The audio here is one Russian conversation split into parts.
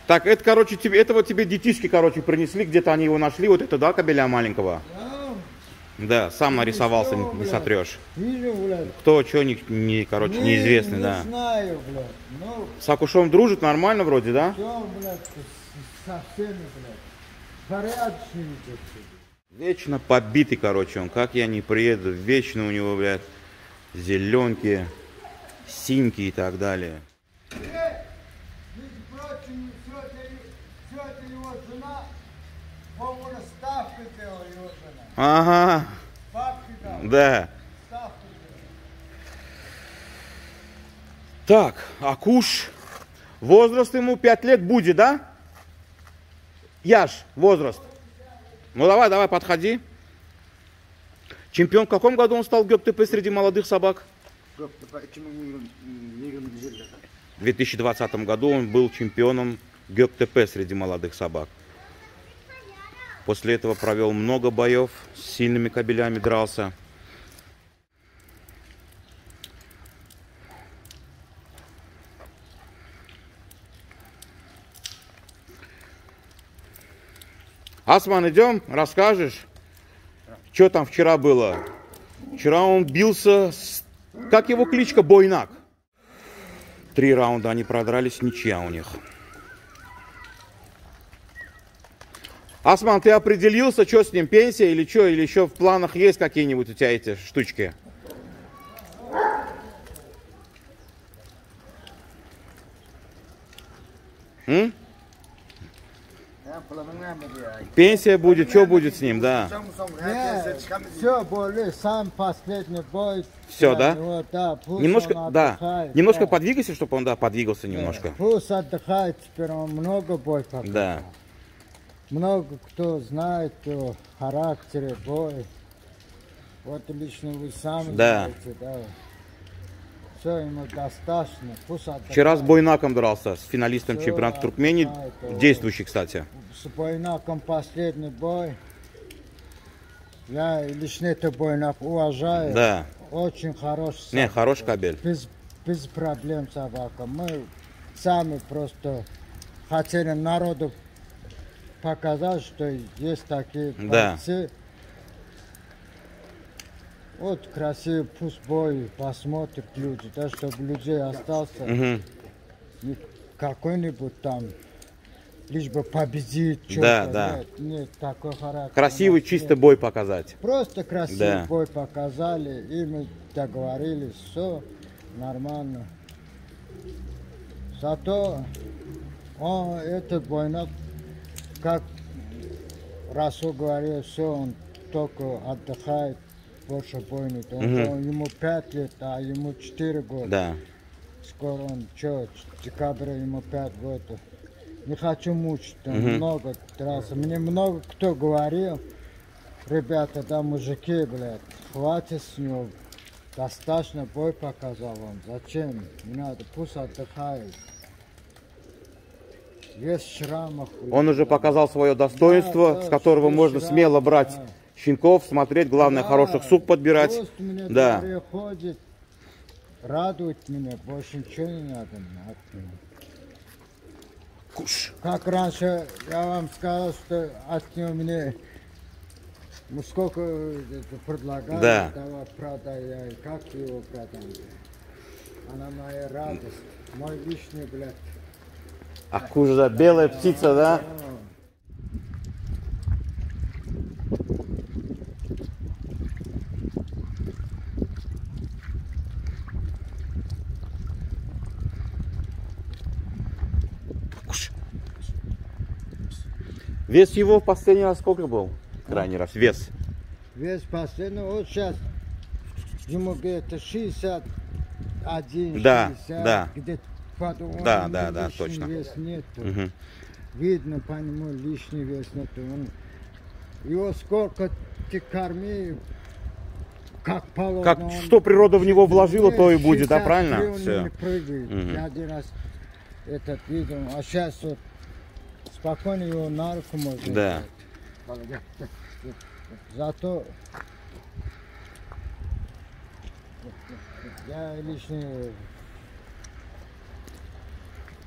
Так, это, короче, тебе, это вот тебе детишки, короче, принесли, где-то они его нашли, вот это, да, кобеля маленького? Да, сам нарисовался, не сотрешь. Кто, что, короче, неизвестный, да. Не знаю, блядь. Ну, с Акушом дружит нормально вроде, да? все, блядь, со всеми, блядь. Порядочными. Вечно побитый, короче, он. Как я не приеду, вечно у него, блядь, зеленки, синьки и так далее. Между прочим, все это его жена, по-моему, ставку делала его жена. Ага. Бабки дал. Да. Ставку делала. Так, Акуш. Возраст ему 5 лет будет, да? Яш, возраст. Ну давай, подходи. Чемпион в каком году он стал ГТП среди молодых собак? В 2020 году он был чемпионом ГТП среди молодых собак. После этого провел много боев, с сильными кобелями дрался. Асман, идем, расскажешь, что там вчера было? Вчера он бился, как его кличка, Бойнак. 3 раунда они продрались, ничья у них. Асман, ты определился, что с ним, пенсия или что? Или еще в планах есть какие-нибудь у тебя эти штучки? М? Пенсия будет, что будет с ним, да? Все, более, сам последний бой. Все, да? Да, Немножко, да. Немножко подвигайся, чтобы он, да, подвигался немножко. Пусть отдыхает, теперь он много бой показал. Да. Много кто знает о характере боя. Вот лично вы сами знаете, да. Все ему достаточно. Пусть отдыхает. Вчера с Бойнаком дрался, с финалистом чемпионата Туркмении, действующий, кстати. С Бойнаком последний бой. Я лично это Бойнак уважаю. Да. Очень хороший собака. Не, хороший кобель. Без проблем собака. Мы сами просто хотели народу показать, что есть такие бойцы. Да. Вот красивый, пусть бой посмотрят люди, да, чтобы людей остался. Не какой-нибудь там, лишь бы победить. Да, да. Нет, такой характер. Красивый, чистый бой показать. Просто красивый бой показали, и мы договорились, все нормально. Зато он, этот Бойнак, как Расул говорил, все, он только отдыхает. Больше бойнит. Ему 5 лет, а ему 4 года. Да. Скоро он, в декабре ему 5 год. Не хочу мучить, много дрался. Мне много кто говорил, ребята, да, мужики, блядь, хватит с него. Достаточно бой показал он. Зачем? Не надо, пусть отдыхает. Есть шрамов. Он уже показал свое достоинство, да, с которого можно смело брать щенков, смотреть, главное, хороших сук подбирать. Да. Ходит, радует меня, больше ничего не надо. Куш. Как раньше я вам сказал, что от него мне сколько предлагали, да. Давай продай, я как его продам. Она моя радость, мой лишний, блядь. Акужа, белая птица, да? Вес его в последний раз сколько был? Крайний раз. Вес. Вес последний, вот сейчас ему где-то 61, да, 60, да. Где-то потом да, точно. Вес нет. Видно по нему лишний вес нет. Его сколько ты корми, как положено. Как, что природа в него вложила, то и будет, да, правильно? Все. Я один раз этот видел, а сейчас вот спокойно его на руку можно. Да. Зато я лично...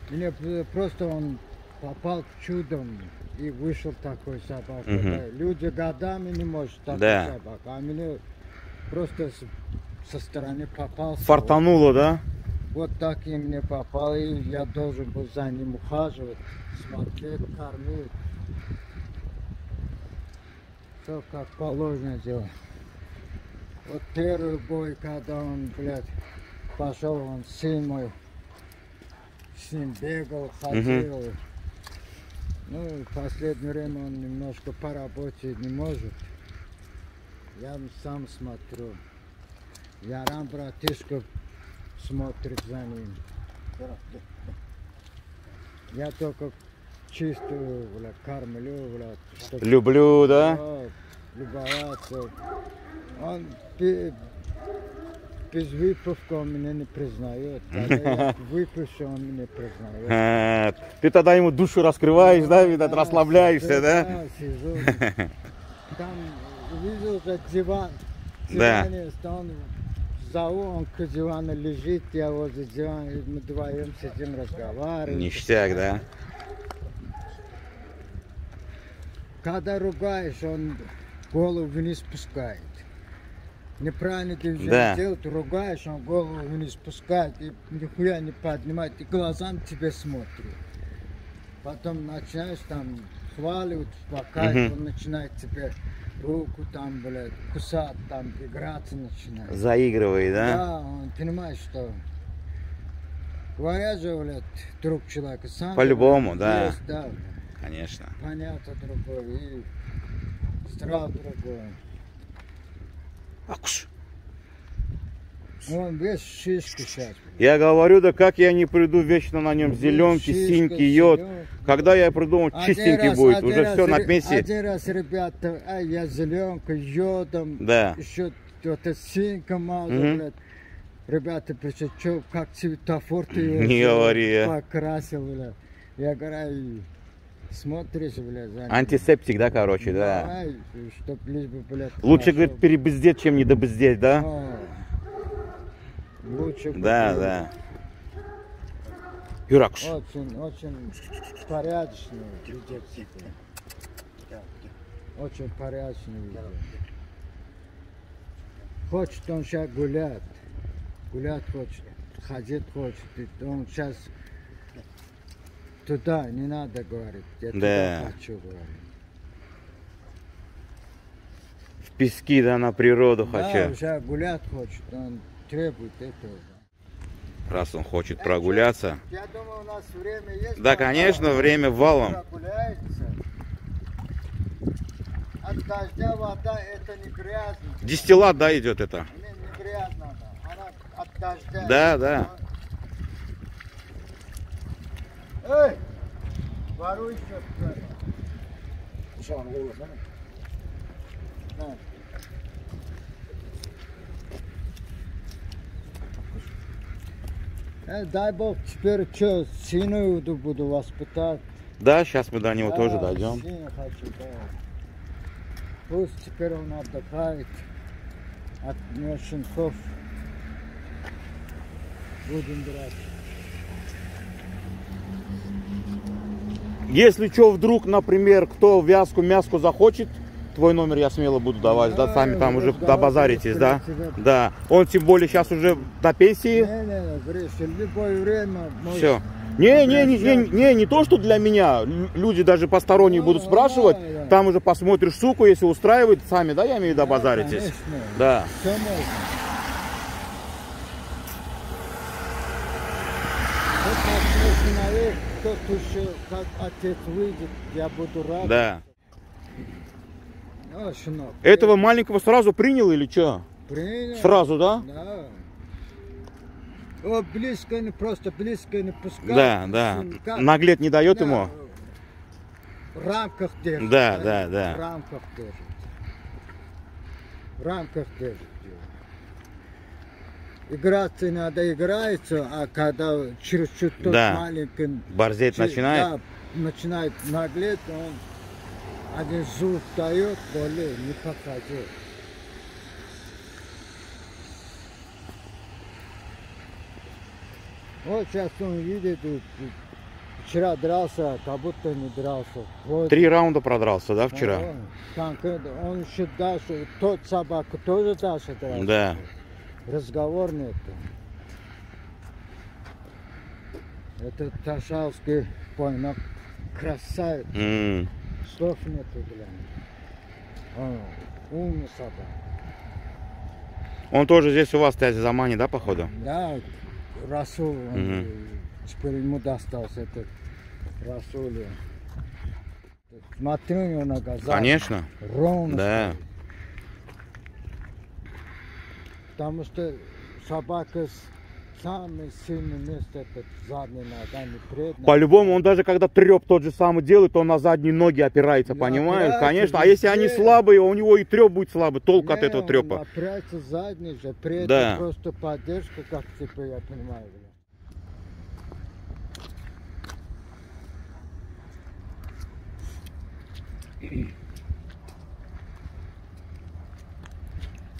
Мне просто он попал чудом и вышел такой собака. Да. Люди годами не может такой собака, а мне просто со стороны попался. Фартануло, да? Вот так и мне попало, и я должен был за ним ухаживать, смотреть, кормить. Все как положено делать. Вот первый бой, когда он, блядь, пошел, он сын мой, с ним бегал, ходил. Ну, в последнее время он немножко поработать не может. Я сам смотрю. Яран братишка смотрит за ним. Я только чистую, блядь, кормлю, блядь. Люблю, да? Любоваться. Он без выпивки он меня не признает. Когда я выпивший, он меня признает. Ты тогда ему душу раскрываешь, да, видать, расслабляешься, да? Да, сижу. Там увидел за диван. Да. Он зову, он к дивану лежит, я возле дивана, и мы вдвоем сидим, разговариваем. Ништяк, да? Когда ругаешь, он голову вниз спускает. Неправильно движение делает, ругаешь, он голову вниз спускает, и нихуя не поднимает, и глазам тебе смотрит. Потом начинаешь там хваливать, успокаивать, он начинает тебе руку там, блядь, кусать, там, играться начинает. Заигрывает, да? Да, он понимает, что... Говорят же, блядь, друг человека сам... По-любому, да. Есть, да. Конечно. Понятно другое, и страх другой. Акуш. Он весь шишки сейчас. Я говорю, да как я не приду, вечно на нем зеленки, синьки, йод. Когда я приду, он чистенький будет, уже все на пенсии. Один раз, ребята, я зеленка, йодом, еще это синька мазал, блядь. Ребята, причем, что, как светофор ты его покрасил, блядь. Я говорю, смотришь, блядь, за ним. Антисептик, да, короче, да. Давай, чтоб лишь бы, блядь, лучше, говорит, перебыздеть, чем недобыздеть, да? Лучше бы. Да, да. Юракуш. Очень порядочный ведет себя. Очень порядочный ведет. Хочет он сейчас гулять. Гулять хочет. Ходить хочет. Он сейчас туда не надо говорить. Я туда хочу говорить. В пески, да, на природу хочу. Да, уже гулять хочет. Он требует этого. Раз он хочет прогуляться. Я думаю, у нас время есть. Да, конечно, время валом. От дождя вода это не грязно. Дистиллат, да, идет это? Не грязно, она от дождя. Да, да. Эй, воруй что-то. Что, он голос, да? Да. Дай Бог, теперь что, сына буду воспитать. Да, сейчас мы до него тоже дойдем. Сына хочу, да. Пусть теперь он отдыхает от щенков. Будем брать. Если что, вдруг, например, кто вязку, мяску захочет, твой номер я смело буду давать, да, сами там уже добазаритесь, да? Да. Он тем более сейчас уже до пенсии. Не, говоришь, в любое время. Все. Не то, что для меня. Люди даже посторонние будут спрашивать. Там уже посмотришь суку, если устраивает, сами, да, я имею в виду, добазаритесь. Да. Все можно. Человек, тот еще, как отец выйдет, я буду рад. Да. О, щенок. Этого маленького сразу принял или что? Принял. Сразу, да? Да. О, близко, просто близко не пускай. Да, да. Наглеть не дает ему? В рамках держит. Да. В рамках держит. В рамках держит. Играться надо играется, а когда чуть-чуть тот маленький... Борзеть начинает? Да, начинает наглеть, он Один зуб дает, более не покажет. Вот сейчас он видит, вчера дрался, как будто не дрался. Вот. 3 раунда продрался, да, вчера? Он еще дальше, тот собака тоже дальше дрался. Да. Разговор нет. Это Ташавский понял, красавец. Слов нету, блин. Умный собака. Он тоже здесь у вас, в Замане, да, походу? Да, Расул, теперь ему достался этот Расул. Смотри у него на глаза. Конечно. Ровно. Да. Стоит. Потому что собака самое сильное место, это задние ногами, предние. По-любому, он даже когда треп тот же самый делает, он на задние ноги опирается, Да, понимаешь? опирается, Конечно. А если они слабые, у него и треп будет слабый, толк от этого трепа. Он опирается задний же, при этом Да. просто поддержка, как типа, я понимаю.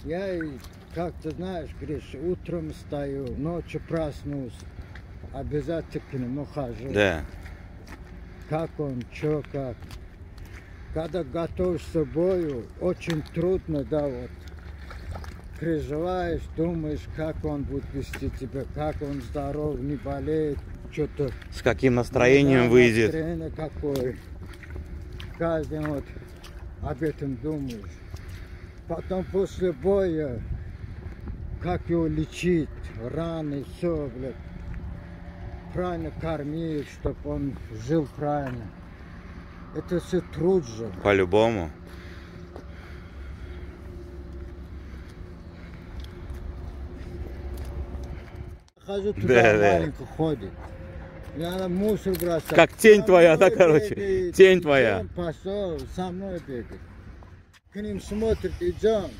Я, как ты знаешь, Гриш, утром встаю, ночью проснусь, обязательно к нему хожу. Да. Как он, чё, как. Когда готовишься к бою, очень трудно, да, вот. Переживаешь, думаешь, как он будет вести тебя, как он здоров, не болеет, что-то. С каким настроением выйдет. Настроение какое. Каждый вот об этом думаешь. Потом после боя, как его лечить, раны, все, блядь. Правильно кормить, чтобы он жил правильно. Это все труд же. По-любому. Хожу туда, Да. маленько ходит. Не надо мусор бросать. Как тень Со твоя, мной да, короче? бегает, Тень твоя. идем, пошел, со мной бегает. К ним смотрит, идем.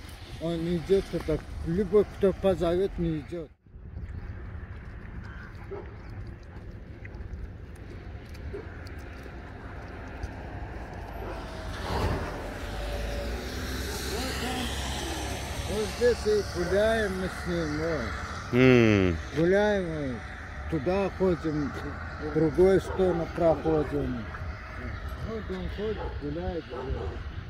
Он не идет, кто-то. Любой, кто позовет, не идет. Вот здесь и гуляем мы с ним, вот. Гуляем, туда ходим, в другую сторону проходим. Вот он ходит, гуляет.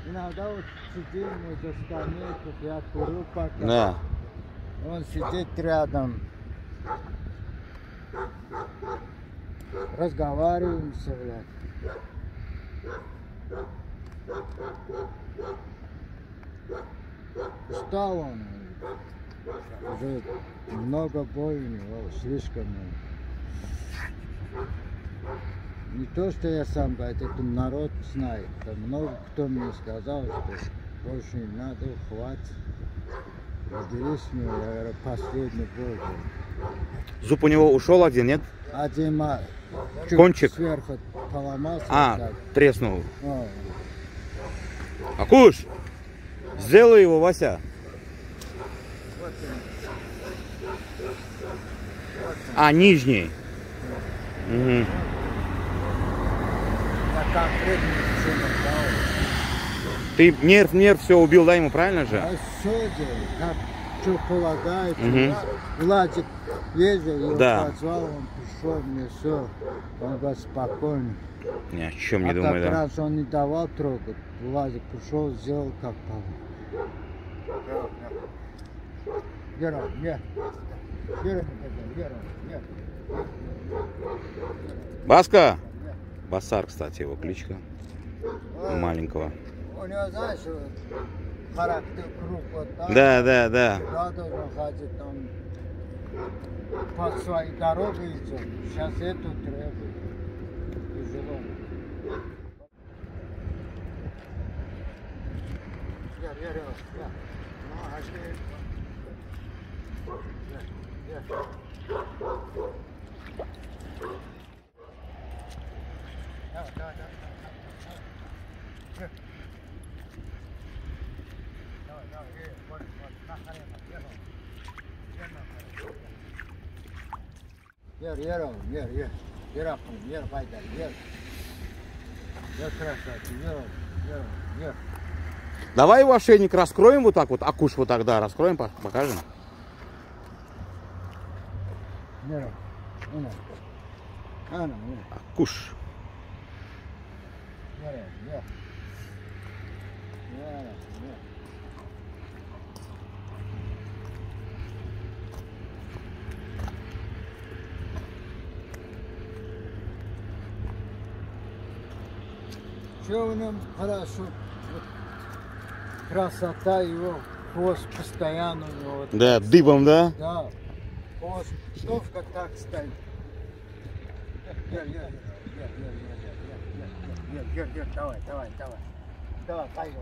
Иногда вот сидим мы за скамейкой, я курю пока. Да. Он сидит рядом. Разговариваемся, блядь. Устал он. Уже много боя у него, слишком много. Не то, что я сам говорю, это народ знает. Там много кто мне сказал, что больше не надо, хватит. Поделись с него, я говорю, последний бой. Зуб у него ушел один, нет? Один Кончик? Сверху поломался. А, треснул. О. Акуш, сделай его, Вася. А, нижний. Угу. Я конкретно ничего не дал. Ты нерв все убил, да, ему, правильно же? А все делал, как что полагается. Мгм. Владик ездил, его Да. позвал, он пришел, мне все, он говорит, спокойно. Ни о чем не А думаю, как да. раз он не давал трогать, Владик пришел, сделал как положено. Герой, нет. Герой, нет. Баска! Басар, кстати, его кличка. Маленького. У него, знаешь, характер круг вот так. Да. Да, должен ходить там по своей дороге идет. Сейчас эту требует. Тяжело. Yer, payda, yer. Yer krasavчик, yer. Давай его ошейник раскроем вот так вот, акуш вот так, да, раскроем, покажем. Акуш. Все в нем хорошо. Вот красота его, хвост постоянно у него. Вот Да, дыбом, да? да. Хвост штовка так стоит. Давай. Давай, пойдем,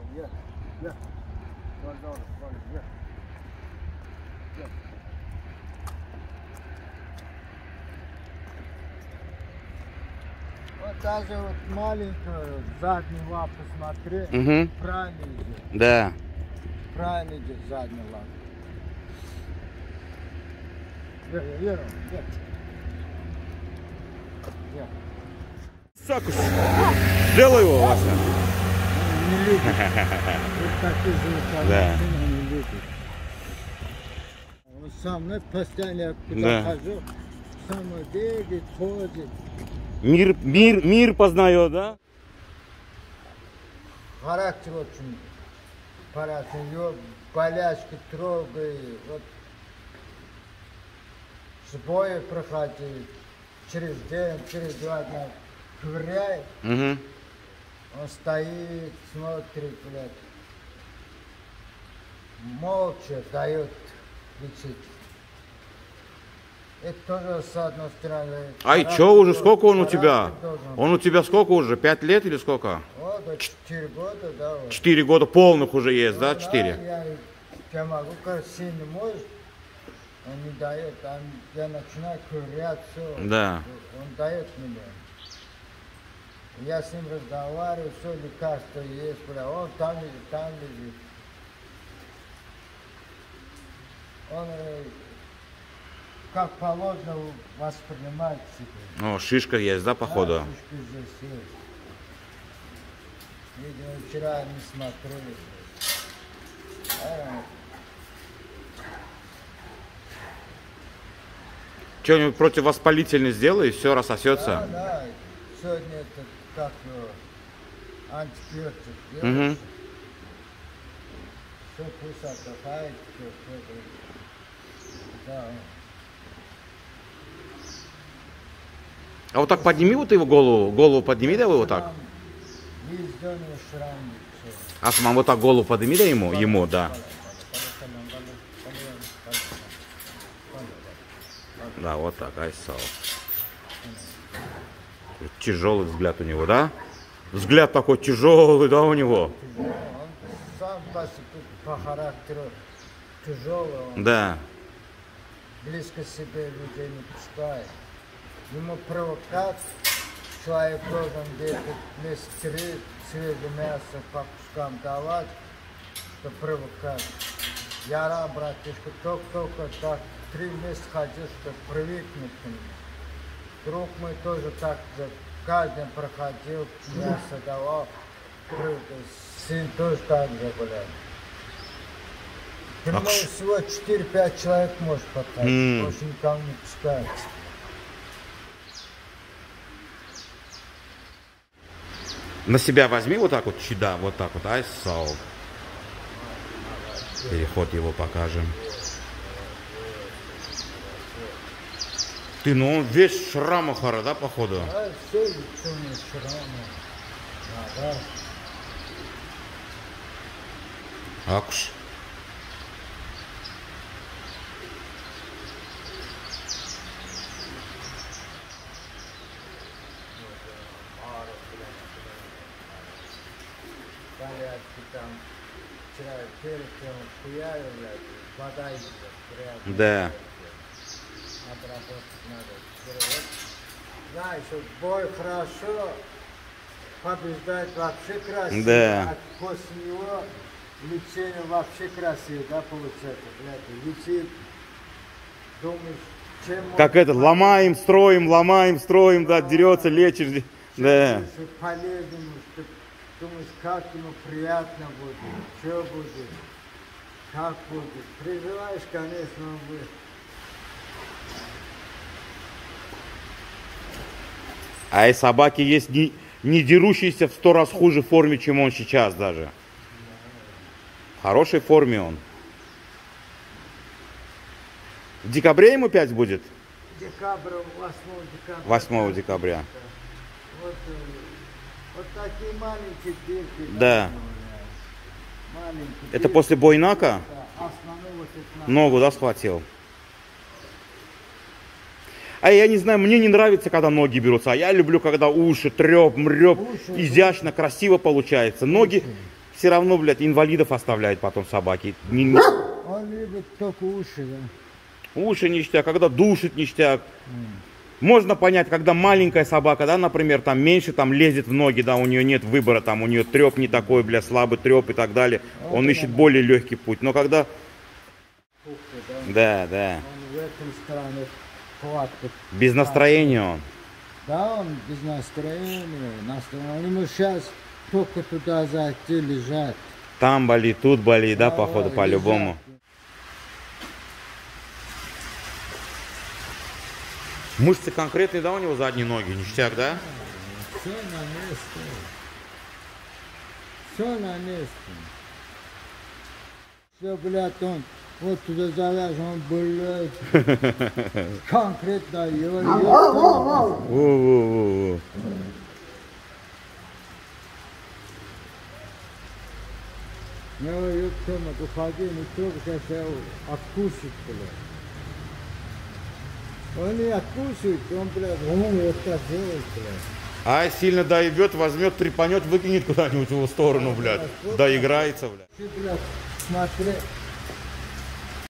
Вот даже вот маленькую заднюю лапу смотри, Угу. правильно идет. Да. Правильно идет задняя лапа. Акуш. Сделай его, Вася. Он не любит. Вот такие звуки, Да. он не любит. Он со мной постоянно, я куда Да. хожу, со мной бегает, ходит. Мир познает, да? Характер очень понятный, ее болячки трогает, вот с боя проходит, через день, через 2 дня ковыряет, Угу. он стоит, смотрит, блядь, молча дает лечить. Это тоже с одной стороны. Ай, характер чё уже, должен- сколько он у характер тебя? должен Он у тебя сколько уже? 5 лет или сколько? Вот, до 4 года, да. Вот. 4 года полных уже есть, да? Ну, 4? Я могу, как сильно может, он не дает, там я начинаю ковырять, все. Да. Он дает мне. Я с ним разговариваю, все лекарство есть, бля, он там лежит. Он как положено воспринимает себя. О, шишка есть, да, походу? Да, шишка здесь есть. Видимо, вчера не смотрели. Что-нибудь противовоспалительное сделай, и все рассосется. Да, сегодня это как антибиотик Угу. делаешь. Все пусть отдыхает, все. Да. А вот так подними вот его голову подними, да, вот так. Есть у него шрам. Асман, вот так голову подними, да, ему, да. Да, вот так, айсал. Тяжелый взгляд у него, да? Взгляд такой тяжелый, да, у него? Он сам по характеру тяжелый, он Да. близко себе людей не пускает. Ему провокат, человек должен где-то месяц 3 свежее мясо по кускам давать, что провокат. Я братишка, только так 3 месяца ходил, чтобы привыкнуть к нему. Друг мой тоже так же, каждый проходил, мясо давал, сын тоже так же, блядь. Ты всего 4-5 человек может подходить, больше никому не пускается. На себя возьми вот так вот, да, вот так вот, айсал. Переход его покажем. Ты, ну он весь в шрамах, да, походу? Да, все лицо не шрамы. Да. Акуш. Порядки там, вчера перед тем хуярил, вода идет, порядки. Да. Обработать надо. Вот, знаешь, вот бой хорошо, побеждать вообще красиво, Да. а после него лечение вообще красиво, да, получается, блядь, лечить, думаешь, чем Как это, ломаем, строим, да, дерется, лечишь. Да. полезному, чтобы Думаешь, как ему приятно будет, что будет, как будет. Переживаешь, конечно, он будет. А и собаки есть не дерущиеся в 100 раз хуже форме, чем он сейчас даже. В хорошей форме он. В декабре ему 5 будет? Декабрь, 8 декабря. 8 декабря. Вот такие маленькие дырки. Да. Маленькие. Это после бойнака? Да, основную вот эту Ногу, да, схватил? А я не знаю, мне не нравится, когда ноги берутся. А я люблю, когда уши, треп, мреп, изящно, красиво получается. Ноги все равно, блядь, инвалидов оставляют потом собаки. Он любит только уши, да. Уши ништяк, когда душит ништяк. Можно понять, когда маленькая собака, да, например, там меньше там лезет в ноги, да, у нее нет выбора, там у нее треп не такой, бля, слабый треп и так далее. Он ищет более легкий путь. Но когда... Да, да. Он в этом стороне хватит. Без настроения он. Да, он без настроения. Он ему сейчас только туда зайти, лежать. Там болит, тут болит, да, походу, по-любому. Мышцы конкретные, да, у него задние ноги, ништяк, да? Все на месте. Все на месте. Все, блядь, он вот туда завяжет, он, блядь, конкретно его нет. Во-во-во-во. Ну, Тома, уходи, не трогай, сейчас я откусит, блядь. Он не откусит, он, блядь, вот так делает, блядь. А сильно доебет, возьмет, трепанет, выкинет куда-нибудь в его сторону, блядь. Доиграется, блядь. Ты, блядь, смотри.